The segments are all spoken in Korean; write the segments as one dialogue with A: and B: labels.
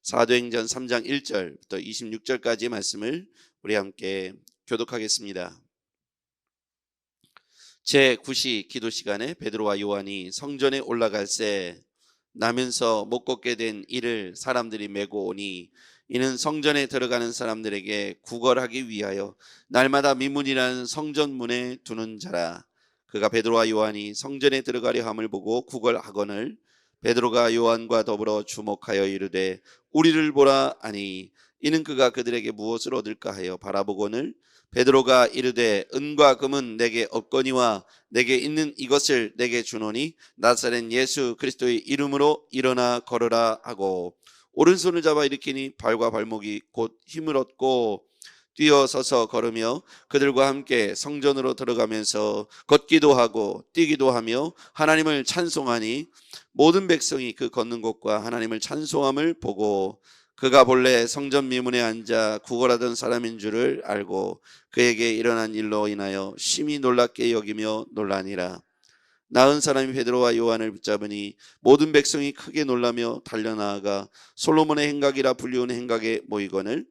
A: 사도행전 3장 1절부터 26절까지의 말씀을 우리 함께 교독하겠습니다. 제9시 기도 시간에 베드로와 요한이 성전에 올라갈새 나면서 못 걷게 된 이를 사람들이 메고 오니 이는 성전에 들어가는 사람들에게 구걸하기 위하여 날마다 미문이라는 성전문에 두는 자라. 그가 베드로와 요한이 성전에 들어가려 함을 보고 구걸하거늘 베드로가 요한과 더불어 주목하여 이르되 우리를 보라 하니 이는 그가 그들에게 무엇을 얻을까 하여 바라보거늘 베드로가 이르되 은과 금은 내게 없거니와 내게 있는 이것을 내게 주노니 나사렛 예수 그리스도의 이름으로 일어나 걸으라 하고 오른손을 잡아 일으키니 발과 발목이 곧 힘을 얻고 뛰어서서 걸으며 그들과 함께 성전으로 들어가면서 걷기도 하고 뛰기도 하며 하나님을 찬송하니 모든 백성이 그 걷는 곳과 하나님을 찬송함을 보고 그가 본래 성전 미문에 앉아 구걸하던 사람인 줄을 알고 그에게 일어난 일로 인하여 심히 놀랍게 여기며 놀라니라. 나은 사람이 베드로와 요한을 붙잡으니 모든 백성이 크게 놀라며 달려나아가 솔로몬의 행각이라 불리운 행각에 모이거늘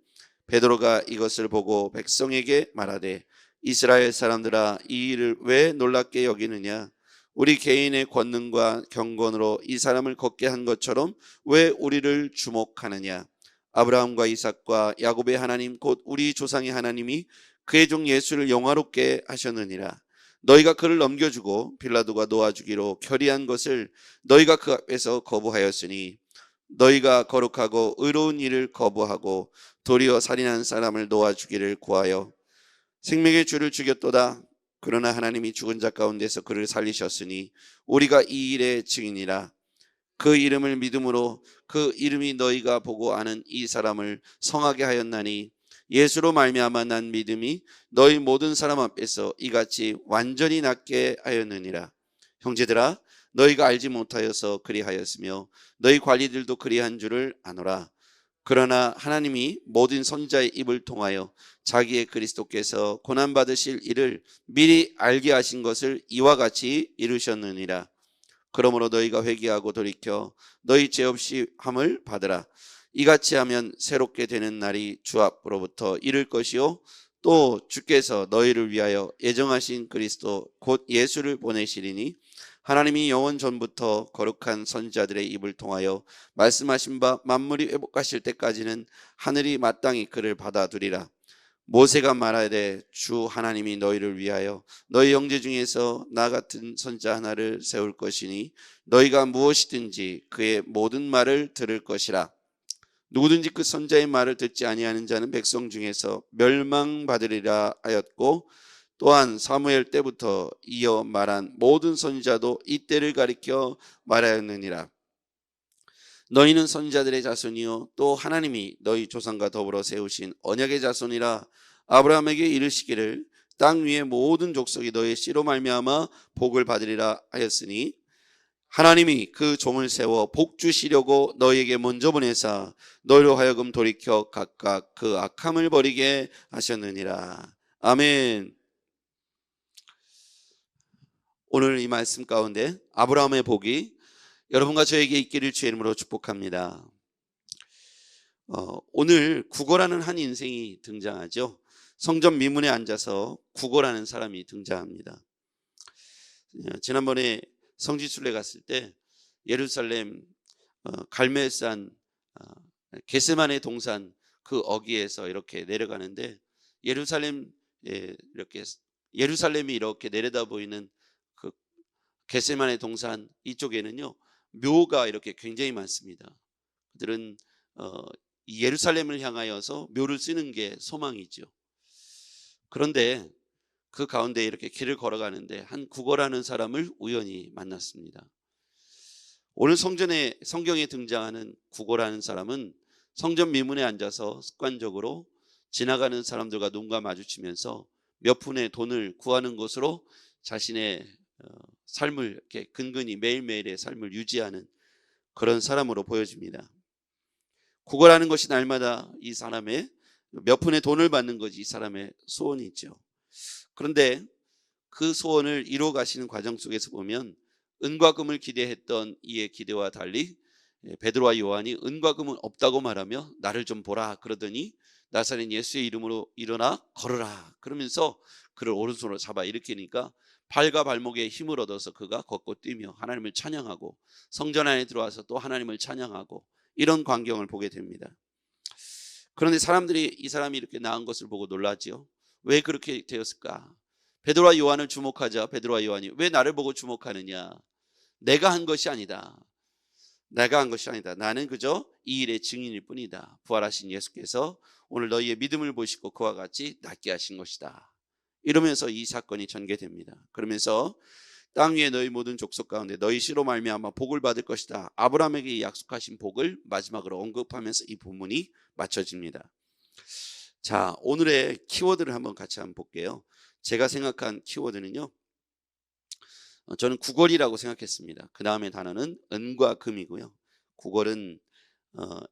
A: 베드로가 이것을 보고 백성에게 말하되 이스라엘 사람들아 이 일을 왜 놀랍게 여기느냐? 우리 개인의 권능과 경건으로 이 사람을 걷게 한 것처럼 왜 우리를 주목하느냐? 아브라함과 이삭과 야곱의 하나님 곧 우리 조상의 하나님이 그의 종 예수를 영화롭게 하셨느니라. 너희가 그를 넘겨주고 빌라도가 놓아주기로 결의한 것을 너희가 그 앞에서 거부하였으니 너희가 거룩하고 의로운 일을 거부하고 도리어 살인한 사람을 놓아주기를 구하여 생명의 주를 죽였도다. 그러나 하나님이 죽은 자 가운데서 그를 살리셨으니 우리가 이 일의 증인이라. 그 이름을 믿음으로 그 이름이 너희가 보고 아는 이 사람을 성하게 하였나니 예수로 말미암아 난 믿음이 너희 모든 사람 앞에서 이같이 완전히 낫게 하였느니라. 형제들아 너희가 알지 못하여서 그리하였으며 너희 관리들도 그리한 줄을 아노라. 그러나 하나님이 모든 선지자의 입을 통하여 자기의 그리스도께서 고난받으실 일을 미리 알게 하신 것을 이와 같이 이루셨느니라. 그러므로 너희가 회개하고 돌이켜 너희 죄 없이 함을 받으라. 이같이 하면 새롭게 되는 날이 주 앞으로부터 이를 것이요 또 주께서 너희를 위하여 예정하신 그리스도 곧 예수를 보내시리니 하나님이 영원 전부터 거룩한 선지자들의 입을 통하여 말씀하신 바 만물이 회복하실 때까지는 하늘이 마땅히 그를 받아두리라. 모세가 말하되 주 하나님이 너희를 위하여 너희 형제 중에서 나 같은 선지자 하나를 세울 것이니 너희가 무엇이든지 그의 모든 말을 들을 것이라. 누구든지 그 선지자의 말을 듣지 아니하는 자는 백성 중에서 멸망받으리라 하였고 또한 사무엘 때부터 이어 말한 모든 선지자도 이때를 가리켜 말하였느니라. 너희는 선지자들의 자손이요 또 하나님이 너희 조상과 더불어 세우신 언약의 자손이라. 아브라함에게 이르시기를 땅 위의 모든 족속이 너희 씨로 말미암아 복을 받으리라 하였으니 하나님이 그 종을 세워 복 주시려고 너희에게 먼저 보내사 너희로 하여금 돌이켜 각각 그 악함을 버리게 하셨느니라. 아멘. 오늘 이 말씀 가운데 아브라함의 복이 여러분과 저에게 있기를 주의 이름으로 축복합니다. 오늘 구걸하는 한 인생이 등장하죠. 성전 미문에 앉아서 구걸하는 사람이 등장합니다. 지난번에 성지순례 갔을 때 예루살렘 갈멜산 겟세마네 동산 그 어귀에서 이렇게 내려가는데 예루살렘이 이렇게 내려다 보이는 그 겟세마네 동산 이쪽에는요 묘가 이렇게 굉장히 많습니다. 그들은 이 예루살렘을 향하여서 묘를 쓰는 게 소망이죠. 그런데 그 가운데 이렇게 길을 걸어가는데 한 구걸하는 사람을 우연히 만났습니다. 오늘 성경에 등장하는 구걸하는 사람은 성전 미문에 앉아서 습관적으로 지나가는 사람들과 눈과 마주치면서 몇 푼의 돈을 구하는 것으로 자신의 삶을 이렇게 근근히 매일매일의 삶을 유지하는 그런 사람으로 보여집니다. 구걸하는 것이 날마다 이 사람의 몇 푼의 돈을 받는 것이 이 사람의 소원이죠. 그런데 그 소원을 이루어 가시는 과정 속에서 보면 은과 금을 기대했던 이의 기대와 달리 베드로와 요한이 은과 금은 없다고 말하며 나를 좀 보라 그러더니 나사렛 예수의 이름으로 일어나 걸으라 그러면서 그를 오른손으로 잡아 일으키니까 발과 발목에 힘을 얻어서 그가 걷고 뛰며 하나님을 찬양하고 성전 안에 들어와서 또 하나님을 찬양하고 이런 광경을 보게 됩니다. 그런데 사람들이 이 사람이 이렇게 나은 것을 보고 놀라지요. 왜 그렇게 되었을까? 베드로와 요한을 주목하자 베드로와 요한이 왜 나를 보고 주목하느냐? 내가 한 것이 아니다. 내가 한 것이 아니다. 나는 그저 이 일의 증인일 뿐이다. 부활하신 예수께서 오늘 너희의 믿음을 보시고 그와 같이 낫게 하신 것이다. 이러면서 이 사건이 전개됩니다. 그러면서 땅 위에 너희 모든 족속 가운데 너희 씨로 말미암아 복을 받을 것이다. 아브라함에게 약속하신 복을 마지막으로 언급하면서 이 본문이 맞춰집니다. 자, 오늘의 키워드를 같이 한번 볼게요. 제가 생각한 키워드는요, 저는 구걸이라고 생각했습니다. 그 다음에 단어는 은과 금이고요. 구걸은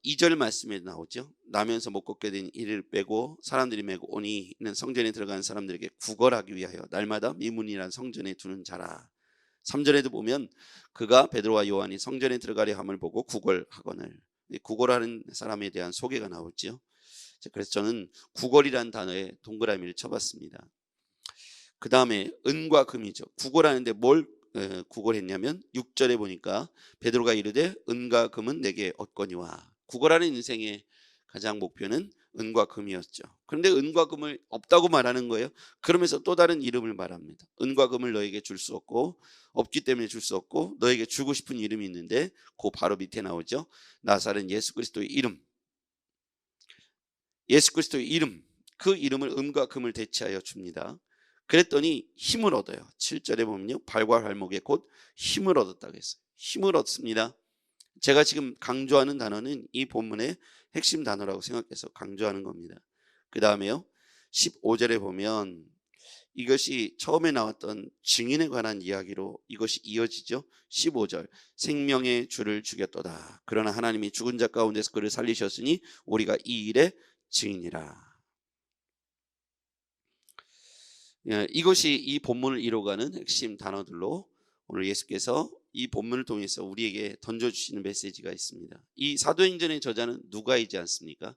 A: 2절 말씀에 나오죠. 나면서 못 걷게 된 이를 빼고 사람들이 메고 오니 이는 성전에 들어가는 사람들에게 구걸하기 위하여 날마다 미문이란 성전에 두는 자라. 3절에도 보면 그가 베드로와 요한이 성전에 들어가려 함을 보고 구걸하거늘. 구걸하는 사람에 대한 소개가 나오죠. 그래서 저는 구걸이라는 단어에 동그라미를 쳐봤습니다. 그 다음에 은과 금이죠. 구걸하는데 뭘 구걸했냐면 6절에 보니까 베드로가 이르되 은과 금은 내게 얻거니와. 구걸하는 인생의 가장 목표는 은과 금이었죠. 그런데 은과 금을 없다고 말하는 거예요. 그러면서 또 다른 이름을 말합니다. 은과 금을 너에게 줄 수 없고 없기 때문에 줄 수 없고 너에게 주고 싶은 이름이 있는데 그 바로 밑에 나오죠. 나사렛 예수 그리스도의 이름. 예수 그리스도의 이름, 그 이름을 은과 금을 대체하여 줍니다. 그랬더니 힘을 얻어요. 7절에 보면요, 발과 발목에 곧 힘을 얻었다고 했어요. 힘을 얻습니다. 제가 지금 강조하는 단어는 이 본문의 핵심 단어라고 생각해서 강조하는 겁니다. 그 다음에요, 15절에 보면 이것이 처음에 나왔던 증인에 관한 이야기로 이것이 이어지죠. 15절, 생명의 주를 죽였도다. 그러나 하나님이 죽은 자 가운데서 그를 살리셨으니 우리가 이 일의 증인이라. 이것이 이 본문을 이뤄가는 핵심 단어들로 오늘 예수께서 이 본문을 통해서 우리에게 던져주시는 메시지가 있습니다. 이 사도행전의 저자는 누가이지 않습니까?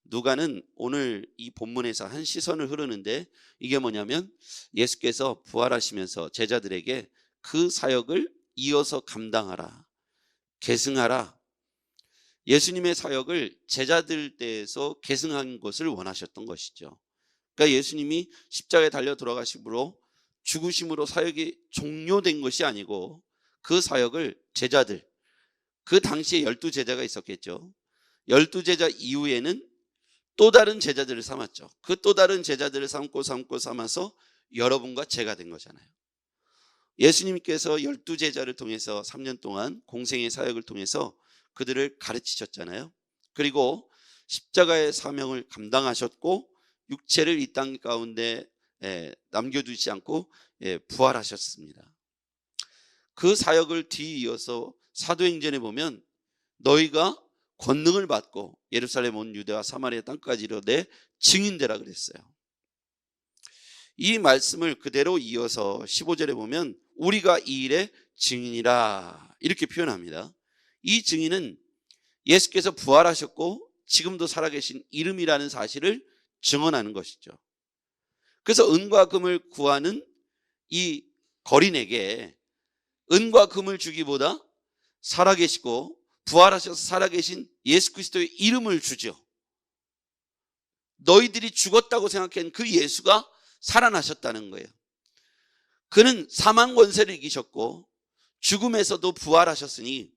A: 누가는 오늘 이 본문에서 한 시선을 흐르는데 이게 뭐냐면 예수께서 부활하시면서 제자들에게 그 사역을 이어서 감당하라, 계승하라. 예수님의 사역을 제자들 때에서 계승한 것을 원하셨던 것이죠. 그러니까 예수님이 십자가에 달려 돌아가심으로 죽으심으로 사역이 종료된 것이 아니고 그 사역을 제자들, 그 당시에 12제자가 있었겠죠. 12제자 이후에는 또 다른 제자들을 삼았죠. 그 또 다른 제자들을 삼아서 여러분과 제가 된 거잖아요. 예수님께서 12제자를 통해서 3년 동안 공생의 사역을 통해서 그들을 가르치셨잖아요. 그리고 십자가의 사명을 감당하셨고 육체를 이 땅 가운데 남겨두지 않고 부활하셨습니다. 그 사역을 뒤이어서 사도행전에 보면 너희가 권능을 받고 예루살렘 온 유대와 사마리아 땅까지 이르되 증인되라 그랬어요. 이 말씀을 그대로 이어서 15절에 보면 우리가 이 일의 증인이라 이렇게 표현합니다. 이 증인은 예수께서 부활하셨고 지금도 살아계신 이름이라는 사실을 증언하는 것이죠. 그래서 은과 금을 구하는 이 거린에게 은과 금을 주기보다 살아계시고 부활하셔서 살아계신 예수 그리스도의 이름을 주죠. 너희들이 죽었다고 생각한 그 예수가 살아나셨다는 거예요. 그는 사망 권세를 이기셨고 죽음에서도 부활하셨으니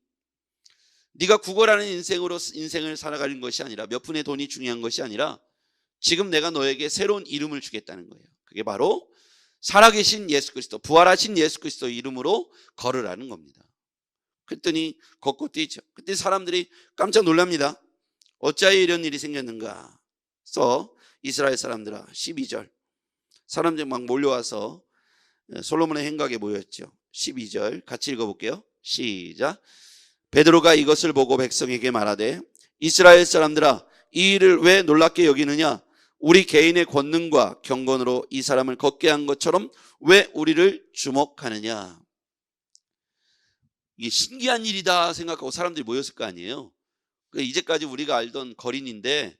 A: 네가 구걸하는 인생을 살아가는 것이 아니라 몇 푼의 돈이 중요한 것이 아니라 지금 내가 너에게 새로운 이름을 주겠다는 거예요. 그게 바로 살아계신 예수 그리스도, 부활하신 예수 그리스도 이름으로 걸으라는 겁니다. 그랬더니 걷고 뛰죠. 그때 사람들이 깜짝 놀랍니다. 어찌하여 이런 일이 생겼는가? 그래서 이스라엘 사람들아 12절 사람들이 막 몰려와서 솔로몬의 행각에 모였죠. 12절 같이 읽어볼게요. 시작. 베드로가 이것을 보고 백성에게 말하되 이스라엘 사람들아 이 일을 왜 놀랍게 여기느냐? 우리 개인의 권능과 경건으로 이 사람을 걷게 한 것처럼 왜 우리를 주목하느냐? 이게 신기한 일이다 생각하고 사람들이 모였을 거 아니에요. 이제까지 우리가 알던 거린인데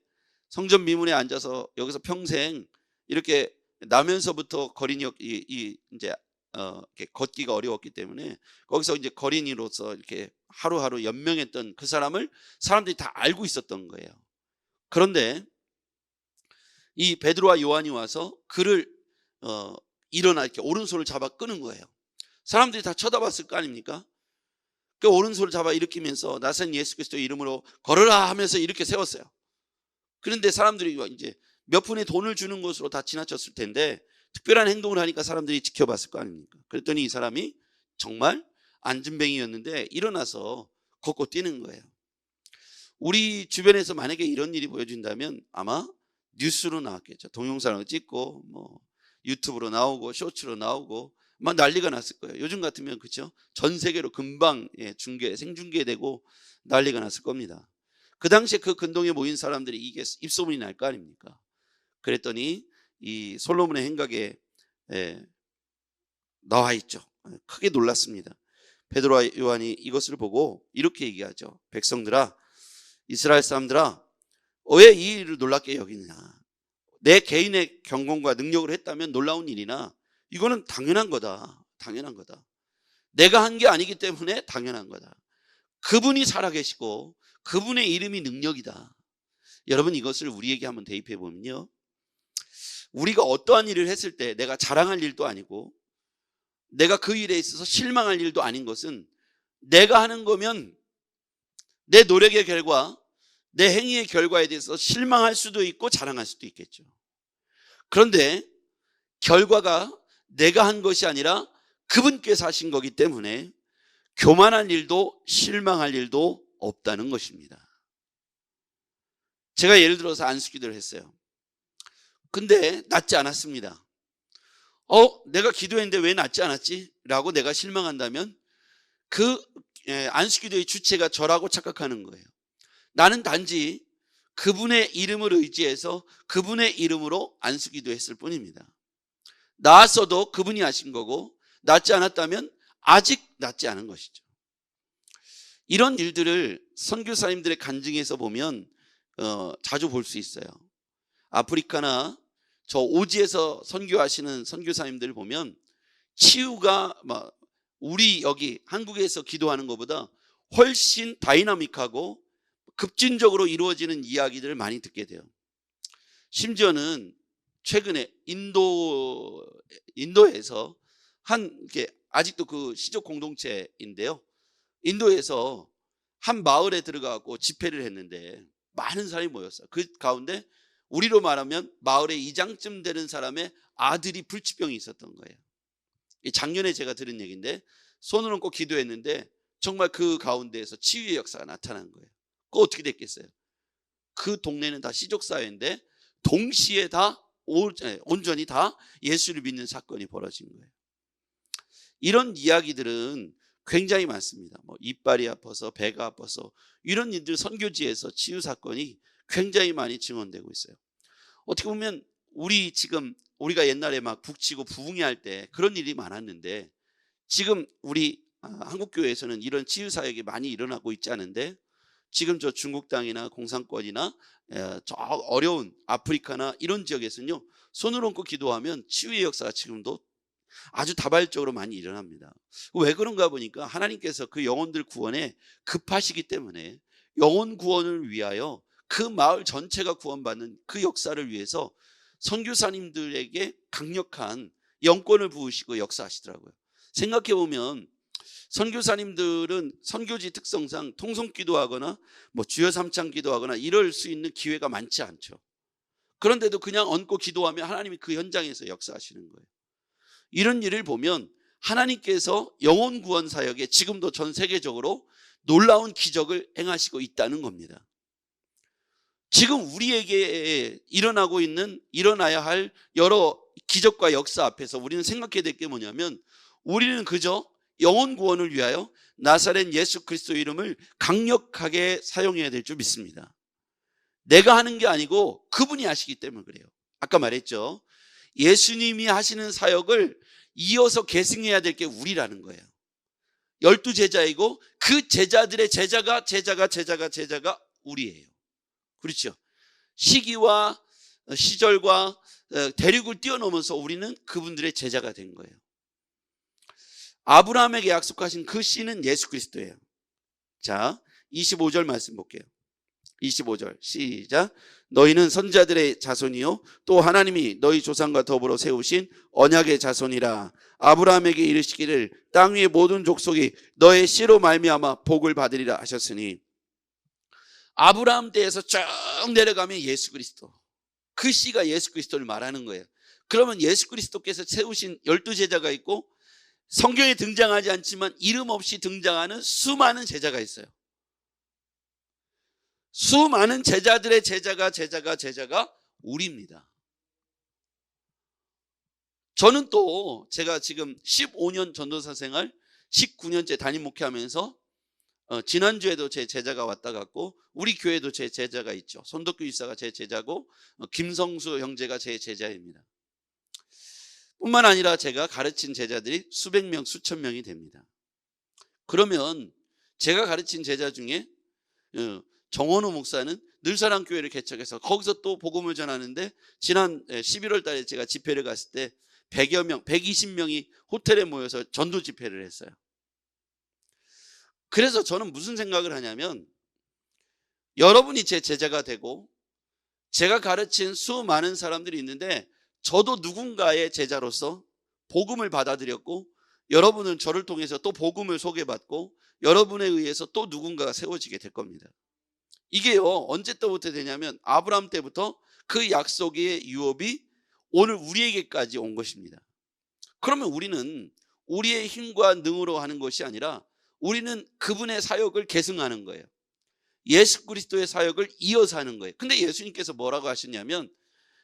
A: 성전 미문에 앉아서 여기서 평생 이렇게 나면서부터 거린이 이제 이렇게 걷기가 어려웠기 때문에 거기서 이제 거린이로서 이렇게 하루하루 연명했던 그 사람을 사람들이 다 알고 있었던 거예요. 그런데 이 베드로와 요한이 와서 그를 일어나 이렇게 오른손을 잡아 끄는 거예요. 사람들이 다 쳐다봤을 거 아닙니까? 그 오른손을 잡아 일으키면서 나사렛 예수 그리스도의 이름으로 걸어라 하면서 이렇게 세웠어요. 그런데 사람들이 이제 몇 푼의 돈을 주는 것으로 다 지나쳤을 텐데 특별한 행동을 하니까 사람들이 지켜봤을 거 아닙니까? 그랬더니 이 사람이 정말 안진뱅이였는데 일어나서 걷고 뛰는 거예요. 우리 주변에서 만약에 이런 일이 보여진다면 아마 뉴스로 나왔겠죠. 동영상을 찍고 뭐 유튜브로 나오고 쇼츠로 나오고 막 난리가 났을 거예요. 요즘 같으면 그렇죠. 전 세계로 금방 생중계되고 난리가 났을 겁니다. 그 당시에 그 근동에 모인 사람들이 이게 입소문이 날 거 아닙니까? 그랬더니 이 솔로몬의 행각에 나와 있죠. 크게 놀랐습니다. 베드로와 요한이 이것을 보고 이렇게 얘기하죠. 백성들아, 이스라엘 사람들아, 왜 이 일을 놀랍게 여기느냐? 내 개인의 경공과 능력을 했다면 놀라운 일이나 이거는 당연한 거다. 당연한 거다. 내가 한 게 아니기 때문에 당연한 거다. 그분이 살아계시고 그분의 이름이 능력이다. 여러분, 이것을 우리에게 한번 대입해 보면요, 우리가 어떠한 일을 했을 때 내가 자랑할 일도 아니고 내가 그 일에 있어서 실망할 일도 아닌 것은 내가 하는 거면 내 노력의 결과, 내 행위의 결과에 대해서 실망할 수도 있고 자랑할 수도 있겠죠. 그런데 결과가 내가 한 것이 아니라 그분께서 하신 거기 때문에 교만할 일도 실망할 일도 없다는 것입니다. 제가 예를 들어서 안수기도를 했어요. 근데 낫지 않았습니다. 내가 기도했는데 왜 낫지 않았지? 라고 내가 실망한다면 그 안수기도의 주체가 저라고 착각하는 거예요. 나는 단지 그분의 이름을 의지해서 그분의 이름으로 안수기도 했을 뿐입니다. 나았어도 그분이 하신 거고 낫지 않았다면 아직 낫지 않은 것이죠. 이런 일들을 선교사님들의 간증에서 보면 자주 볼 수 있어요. 아프리카나 저 오지에서 선교하시는 선교사님들 보면 치유가 우리 여기 한국에서 기도하는 것보다 훨씬 다이나믹하고 급진적으로 이루어지는 이야기들을 많이 듣게 돼요. 심지어는 최근에 인도에서 게 아직도 그 시족 공동체인데요. 인도에서 한 마을에 들어가고 집회를 했는데 많은 사람이 모였어요. 그 가운데 우리로 말하면 마을의 이장쯤 되는 사람의 아들이 불치병이 있었던 거예요. 작년에 제가 들은 얘기인데 손을 얹고 기도했는데 정말 그 가운데에서 치유의 역사가 나타난 거예요. 그거 어떻게 됐겠어요? 그 동네는 다 시족사회인데 동시에 다 온전히 다 예수를 믿는 사건이 벌어진 거예요. 이런 이야기들은 굉장히 많습니다. 이빨이 아파서 배가 아파서 이런 일들 선교지에서 치유 사건이 굉장히 많이 증언되고 있어요. 어떻게 보면 우리가 옛날에 막 북치고 부흥회할 때 그런 일이 많았는데 지금 우리 한국교회에서는 이런 치유 사역이 많이 일어나고 있지 않은데 지금 저 중국 땅이나 공산권이나 저 어려운 아프리카나 이런 지역에서는요, 손을 얹고 기도하면 치유의 역사가 지금도 아주 다발적으로 많이 일어납니다. 왜 그런가 보니까 하나님께서 그 영혼들 구원에 급하시기 때문에 영혼 구원을 위하여 그 마을 전체가 구원받는 그 역사를 위해서 선교사님들에게 강력한 영권을 부으시고 역사하시더라고요. 생각해보면 선교사님들은 선교지 특성상 통성기도하거나 주여 삼창 기도하거나 이럴 수 있는 기회가 많지 않죠. 그런데도 그냥 얹고 기도하면 하나님이 그 현장에서 역사하시는 거예요. 이런 일을 보면 하나님께서 영혼 구원 사역에 지금도 전 세계적으로 놀라운 기적을 행하시고 있다는 겁니다. 지금 우리에게 일어나야 할 여러 기적과 역사 앞에서 우리는 생각해야 될 게 뭐냐면 우리는 그저 영혼 구원을 위하여 나사렛 예수 그리스도 이름을 강력하게 사용해야 될 줄 믿습니다. 내가 하는 게 아니고 그분이 하시기 때문에 그래요. 아까 말했죠. 예수님이 하시는 사역을 이어서 계승해야 될 게 우리라는 거예요. 12 제자이고 그 제자들의 제자가 우리예요. 그렇죠? 시기와 시절과 대륙을 뛰어넘어서 우리는 그분들의 제자가 된 거예요. 아브라함에게 약속하신 그 씨는 예수 그리스도예요. 자, 25절 말씀 볼게요. 25절 시작. 너희는 선지자들의 자손이요 또 하나님이 너희 조상과 더불어 세우신 언약의 자손이라. 아브라함에게 이르시기를 땅 위의 모든 족속이 너의 씨로 말미암아 복을 받으리라 하셨으니, 아브라함 때에서 쭉 내려가면 예수 그리스도, 그 씨가 예수 그리스도를 말하는 거예요. 그러면 예수 그리스도께서 세우신 12 제자가 있고 성경에 등장하지 않지만 이름 없이 등장하는 수많은 제자가 있어요. 수많은 제자들의 제자가 우리입니다. 저는 또 제가 지금 15년 전도사 생활 19년째 담임 목회하면서 지난주에도 제 제자가 왔다 갔고 우리 교회도 제 제자가 있죠. 손덕규 이사가 제 제자고 김성수 형제가 제 제자입니다. 뿐만 아니라 제가 가르친 제자들이 수백 명, 수천 명이 됩니다. 그러면 제가 가르친 제자 중에 정원호 목사는 늘사랑교회를 개척해서 거기서 또 복음을 전하는데, 지난 11월 달에 제가 집회를 갔을 때 100여 명, 120명이 호텔에 모여서 전도 집회를 했어요. 그래서 저는 무슨 생각을 하냐면, 여러분이 제 제자가 되고 제가 가르친 수많은 사람들이 있는데 저도 누군가의 제자로서 복음을 받아들였고, 여러분은 저를 통해서 또 복음을 소개받고 여러분에 의해서 또 누군가가 세워지게 될 겁니다. 이게요 언제 때부터 되냐면 아브라함 때부터 그 약속의 유업이 오늘 우리에게까지 온 것입니다. 그러면 우리는 우리의 힘과 능으로 하는 것이 아니라 우리는 그분의 사역을 계승하는 거예요. 예수 그리스도의 사역을 이어서 하는 거예요. 근데 예수님께서 뭐라고 하셨냐면,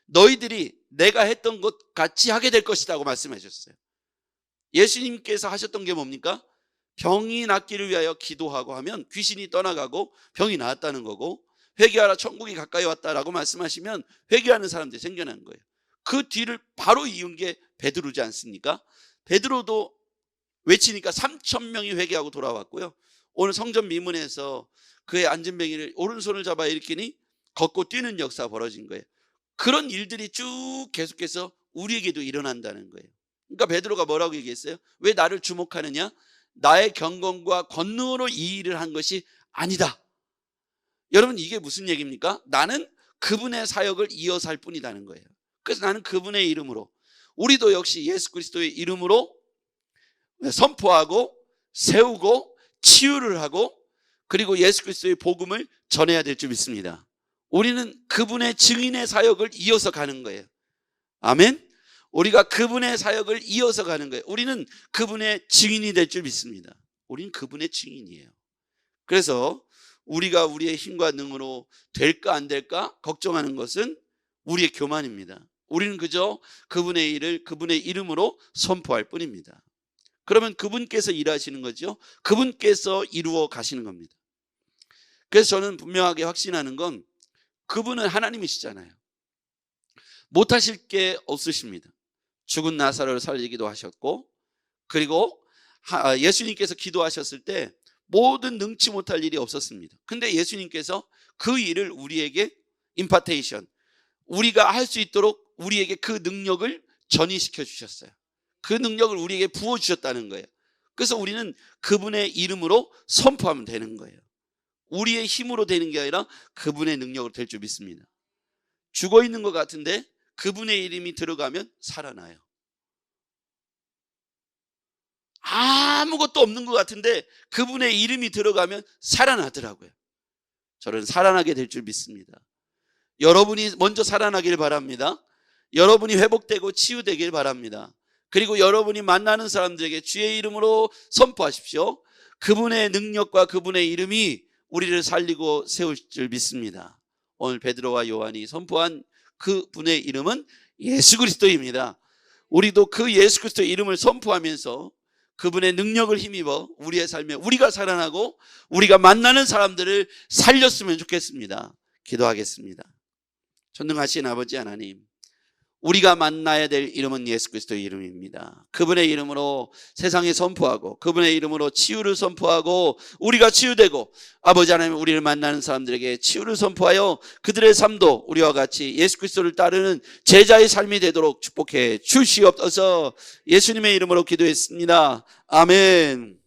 A: 너희들이 내가 했던 것 같이 하게 될 것이라고 말씀하셨어요. 예수님께서 하셨던 게 뭡니까? 병이 낫기를 위하여 기도하고 하면 귀신이 떠나가고 병이 나았다는 거고, 회개하라 천국이 가까이 왔다라고 말씀하시면 회개하는 사람들이 생겨나는 거예요. 그 뒤를 바로 이은 게 베드로지 않습니까? 베드로도 외치니까 3,000명이 회개하고 돌아왔고요. 오늘 성전 미문에서 그의 안진뱅이를 오른손을 잡아 일으키니 걷고 뛰는 역사가 벌어진 거예요. 그런 일들이 쭉 계속해서 우리에게도 일어난다는 거예요. 그러니까 베드로가 뭐라고 얘기했어요? 왜 나를 주목하느냐? 나의 경건과 권능으로 이 일을 한 것이 아니다. 여러분, 이게 무슨 얘기입니까? 나는 그분의 사역을 이어서 할 뿐이라는 거예요. 그래서 나는 그분의 이름으로, 우리도 역시 예수 그리스도의 이름으로 선포하고 세우고 치유를 하고 그리고 예수 그리스도의 복음을 전해야 될 줄 믿습니다. 우리는 그분의 증인의 사역을 이어서 가는 거예요. 아멘. 우리가 그분의 사역을 이어서 가는 거예요. 우리는 그분의 증인이 될 줄 믿습니다. 우리는 그분의 증인이에요. 그래서 우리가 우리의 힘과 능으로 될까 안 될까 걱정하는 것은 우리의 교만입니다. 우리는 그저 그분의 일을 그분의 이름으로 선포할 뿐입니다. 그러면 그분께서 일하시는 거죠. 그분께서 이루어 가시는 겁니다. 그래서 저는 분명하게 확신하는 건 그분은 하나님이시잖아요. 못하실 게 없으십니다. 죽은 나사로를 살리기도 하셨고, 그리고 예수님께서 기도하셨을 때 모든 능치 못할 일이 없었습니다. 근데 예수님께서 그 일을 우리에게 임파테이션, 우리가 할 수 있도록 우리에게 그 능력을 전이시켜 주셨어요. 그 능력을 우리에게 부어주셨다는 거예요. 그래서 우리는 그분의 이름으로 선포하면 되는 거예요. 우리의 힘으로 되는 게 아니라 그분의 능력으로 될 줄 믿습니다. 죽어 있는 것 같은데 그분의 이름이 들어가면 살아나요. 아무것도 없는 것 같은데 그분의 이름이 들어가면 살아나더라고요. 저는 살아나게 될 줄 믿습니다. 여러분이 먼저 살아나길 바랍니다. 여러분이 회복되고 치유되길 바랍니다. 그리고 여러분이 만나는 사람들에게 주의 이름으로 선포하십시오. 그분의 능력과 그분의 이름이 우리를 살리고 세울 줄 믿습니다. 오늘 베드로와 요한이 선포한 그분의 이름은 예수 그리스도입니다. 우리도 그 예수 그리스도의 이름을 선포하면서 그분의 능력을 힘입어 우리의 삶에 우리가 살아나고 우리가 만나는 사람들을 살렸으면 좋겠습니다. 기도하겠습니다. 전능하신 아버지 하나님, 우리가 만나야 될 이름은 예수 그리스도의 이름입니다. 그분의 이름으로 세상에 선포하고 그분의 이름으로 치유를 선포하고 우리가 치유되고 아버지 하나님 우리를 만나는 사람들에게 치유를 선포하여 그들의 삶도 우리와 같이 예수 그리스도를 따르는 제자의 삶이 되도록 축복해 주시옵소서. 예수님의 이름으로 기도했습니다. 아멘.